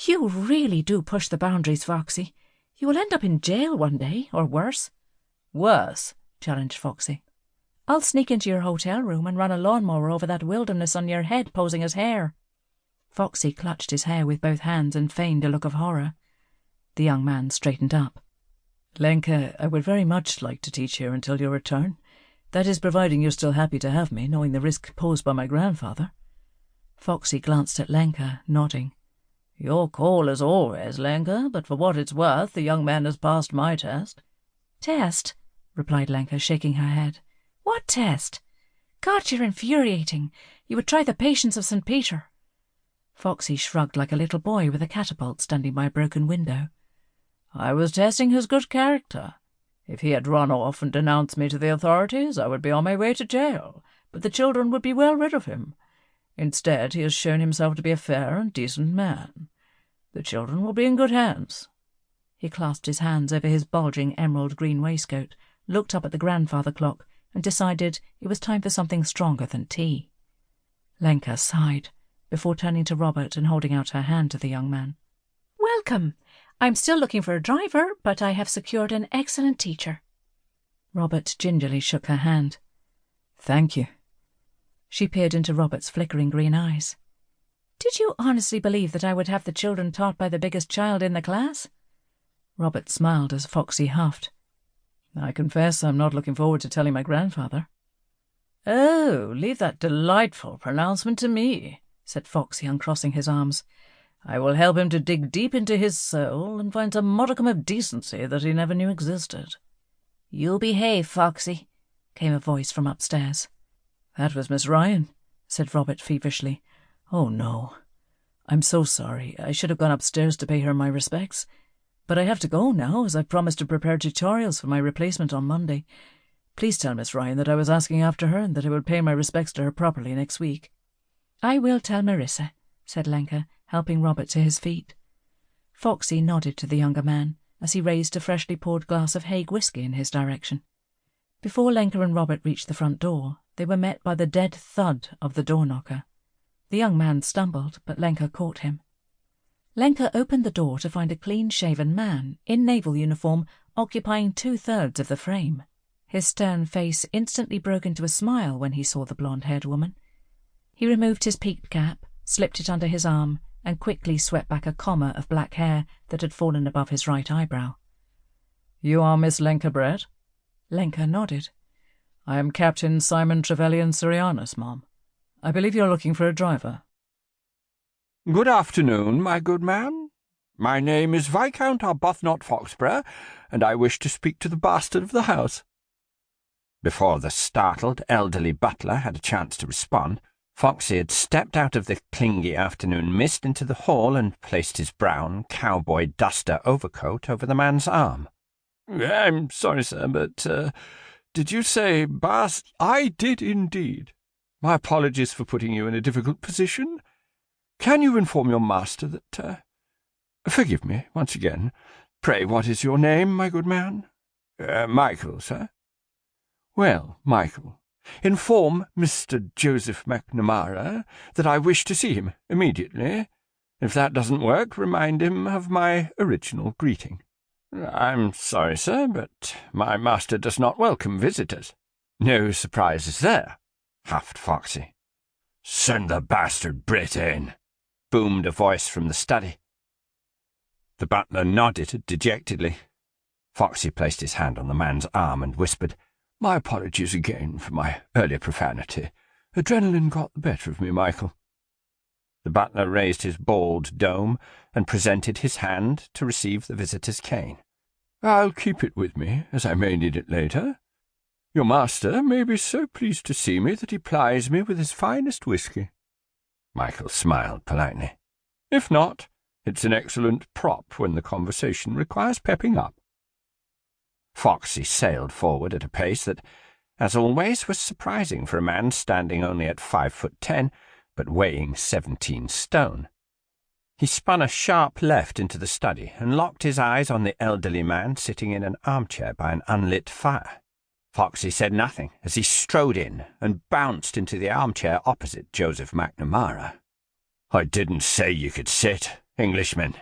You really do push the boundaries, Foxy. You will end up in jail one day, or worse. Worse, challenged Foxy. I'll sneak into your hotel room and run a lawnmower over that wilderness on your head posing as hair. Foxy clutched his hair with both hands and feigned a look of horror. The young man straightened up. Lenka, I would very much like to teach here until your return. That is providing you're still happy to have me, knowing the risk posed by my grandfather. Foxy glanced at Lenka, nodding. Your call as always, Lenka, but for what it's worth, the young man has passed my test. Test? Replied Lenka, shaking her head. What test? God, you're infuriating. You would try the patience of St. Peter. Foxy shrugged like a little boy with a catapult standing by a broken window. I was testing his good character. If he had run off and denounced me to the authorities, I would be on my way to jail, but the children would be well rid of him. Instead, he has shown himself to be a fair and decent man. The children will be in good hands. He clasped his hands over his bulging emerald-green waistcoat, looked up at the grandfather clock, and decided it was time for something stronger than tea. Lenka sighed, before turning to Robert and holding out her hand to the young man. Welcome. I'm still looking for a driver, but I have secured an excellent teacher. Robert gingerly shook her hand. Thank you. She peered into Robert's flickering green eyes. Did you honestly believe that I would have the children taught by the biggest child in the class? Robert smiled as Foxy huffed. I confess I'm not looking forward to telling my grandfather. Oh, leave that delightful pronouncement to me, said Foxy, uncrossing his arms. I will help him to dig deep into his soul and find some modicum of decency that he never knew existed. You behave, Foxy, came a voice from upstairs. That was Miss Ryan, said Robert feverishly. Oh, no. I'm so sorry. I should have gone upstairs to pay her my respects. But I have to go now, as I've promised to prepare tutorials for my replacement on Monday. Please tell Miss Ryan that I was asking after her and that I would pay my respects to her properly next week. I will tell Marissa, said Lenka, helping Robert to his feet. Foxy nodded to the younger man as he raised a freshly poured glass of Hague whisky in his direction. Before Lenka and Robert reached the front door, they were met by the dead thud of the door-knocker. The young man stumbled, but Lenka caught him. Lenka opened the door to find a clean-shaven man, in naval uniform, occupying 2/3 of the frame. His stern face instantly broke into a smile when he saw the blonde-haired woman. He removed his peaked cap, slipped it under his arm, and quickly swept back a comma of black hair that had fallen above his right eyebrow. You are Miss Lenka Brett? Lenka nodded. I am Captain Simon Syrianus, ma'am. I believe you're looking for a driver. Good afternoon, my good man. My name is Viscount Arbuthnot Foxborough, and I wish to speak to the bastard of the house. Before the startled elderly butler had a chance to respond, Foxy had stepped out of the clingy afternoon mist into the hall and placed his brown cowboy duster overcoat over the man's arm. I'm sorry, sir, but, did you say I did indeed. My apologies for putting you in a difficult position. Can you inform your master that, forgive me, once again. Pray, what is your name, my good man? Michael, sir. Well, Michael, inform Mr. Joseph McNamara that I wish to see him immediately. If that doesn't work, remind him of my original greeting. I'm sorry, sir, but my master does not welcome visitors. No surprises there, huffed Foxy. Send the bastard Brit in, boomed a voice from the study. The butler nodded dejectedly. Foxy placed his hand on the man's arm and whispered, My apologies again for my earlier profanity. Adrenaline got the better of me, Michael. The butler raised his bald dome and presented his hand to receive the visitor's cane. I'll keep it with me, as I may need it later. Your master may be so pleased to see me that he plies me with his finest whisky. Michael smiled politely. If not, it's an excellent prop when the conversation requires pepping up. Foxy sailed forward at a pace that, as always, was surprising for a man standing only at 5'10", but weighing 17 stone. He spun a sharp left into the study and locked his eyes on the elderly man sitting in an armchair by an unlit fire. Foxy said nothing as he strode in and bounced into the armchair opposite Joseph McNamara. I didn't say you could sit, Englishmen,